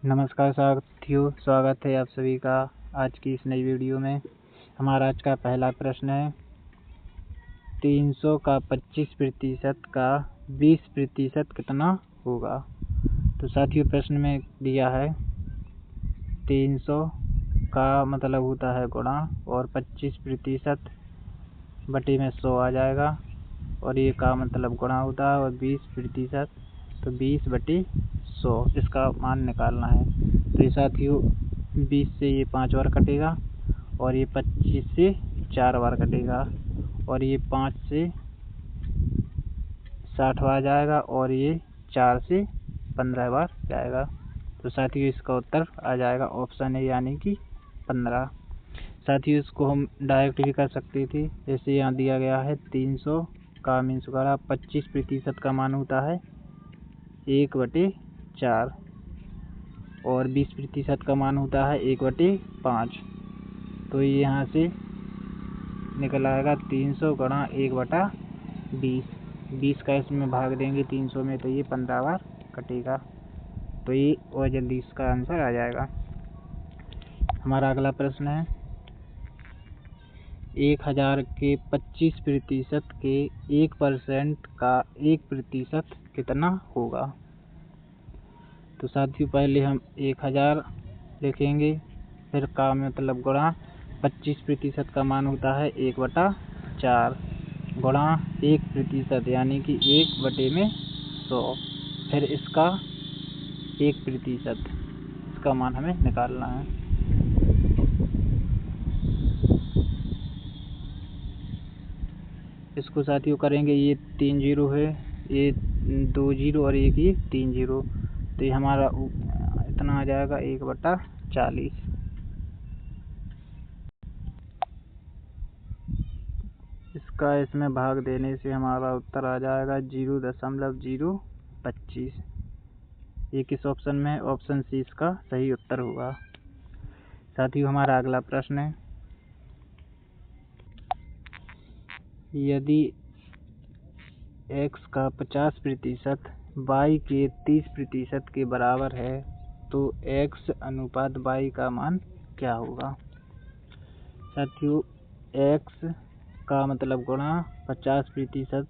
नमस्कार साथियों, स्वागत है आप सभी का आज की इस नई वीडियो में। हमारा आज का पहला प्रश्न है 300 का 25% का 20% कितना होगा। तो साथियों प्रश्न में दिया है 300 का मतलब होता है गुणा और 25% बटे में 100 आ जाएगा, और ये का मतलब गुणा होता है और 20% तो 20 बटे 100 इसका मान निकालना है। तो ये साथियों 20 से ये 5 बार कटेगा और ये 25 से 4 बार कटेगा और ये 5 से 60 बार जाएगा और ये 4 से 15 बार जाएगा। तो साथियों इसका उत्तर आ जाएगा ऑप्शन है यानी कि 15। साथियों इसको हम डायरेक्ट भी कर सकते थे, जैसे यहाँ दिया गया है 300 का मीन्स करा 25% का मान होता है 1/4 और 20% का मान होता है 1/5। तो ये यहाँ से निकल आएगा 300 गुणा 1/20। 20 का इसमें भाग देंगे 300 में तो ये 15 बार कटेगा। तो ये और जल्दी इसका आंसर आ जाएगा। हमारा अगला प्रश्न है 1000 के 25% के 1% का 1% कितना होगा। तो साथियों पहले हम 1000 लिखेंगे, फिर का मतलब गुणा 25% का मान होता है 1/4 गुणा 1% यानी कि 1/100, फिर इसका 1% इसका मान हमें निकालना है। इसको साथियों करेंगे, ये 3 जीरो है, ये 2 जीरो और एक ये 3 जीरो, तो ये हमारा इतना आ जाएगा 1/40। इसका इसमें भाग देने से हमारा उत्तर आ जाएगा 0.025। ये किस ऑप्शन में है? ऑप्शन सी इसका सही उत्तर होगा। साथियों हमारा अगला प्रश्न है यदि x का 50% y के 30% के बराबर है तो x अनुपात y का मान क्या होगा। साथियों x का मतलब गुणा 50%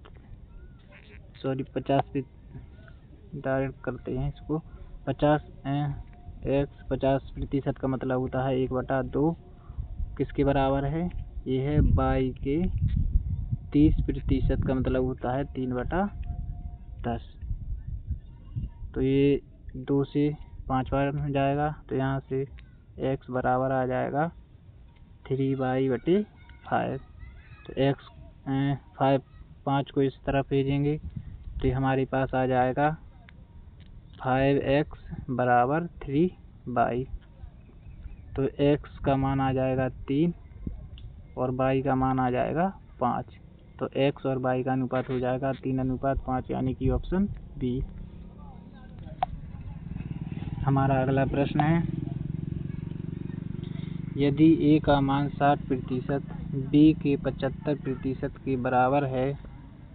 डायरेक्ट करते हैं इसको। 50% का मतलब होता है 1/2, किसके बराबर है, ये है y के 30% का मतलब होता है 3/10। तो ये 2 से 5 बार में जाएगा, तो यहाँ से x बराबर आ जाएगा 3y/5। तो x 5 को इस तरफ भेजेंगे तो हमारे पास आ जाएगा 5x बराबर 3y। तो x का मान आ जाएगा 3 और y का मान आ जाएगा 5। तो x और y का अनुपात हो जाएगा 3:5 यानी कि ऑप्शन बी। हमारा अगला प्रश्न है यदि a का मान 60% b के 75% के बराबर है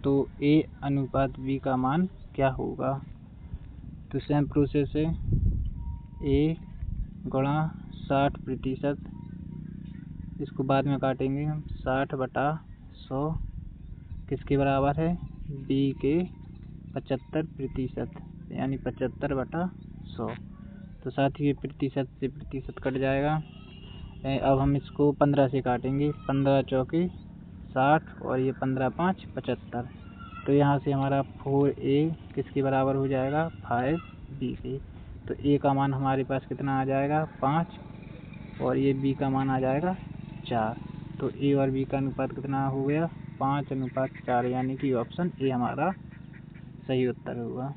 तो a अनुपात b का मान क्या होगा। तो सेम प्रोसेस है, a गुणा 60%, इसको बाद में काटेंगे हम, 60/100 किसके बराबर है, b के 75% यानी 75/100। तो साथ ही प्रतिशत से प्रतिशत कट जाएगा। अब हम इसको 15 से काटेंगे, 15 चौके 60 और ये 15×5 75। तो यहाँ से हमारा 4a किसके बराबर हो जाएगा, 5b के। तो a का मान हमारे पास कितना आ जाएगा 5 और ये b का मान आ जाएगा 4। तो a और b का अनुपात कितना हो गया 5:4 यानी कि ऑप्शन ए हमारा सही उत्तर होगा।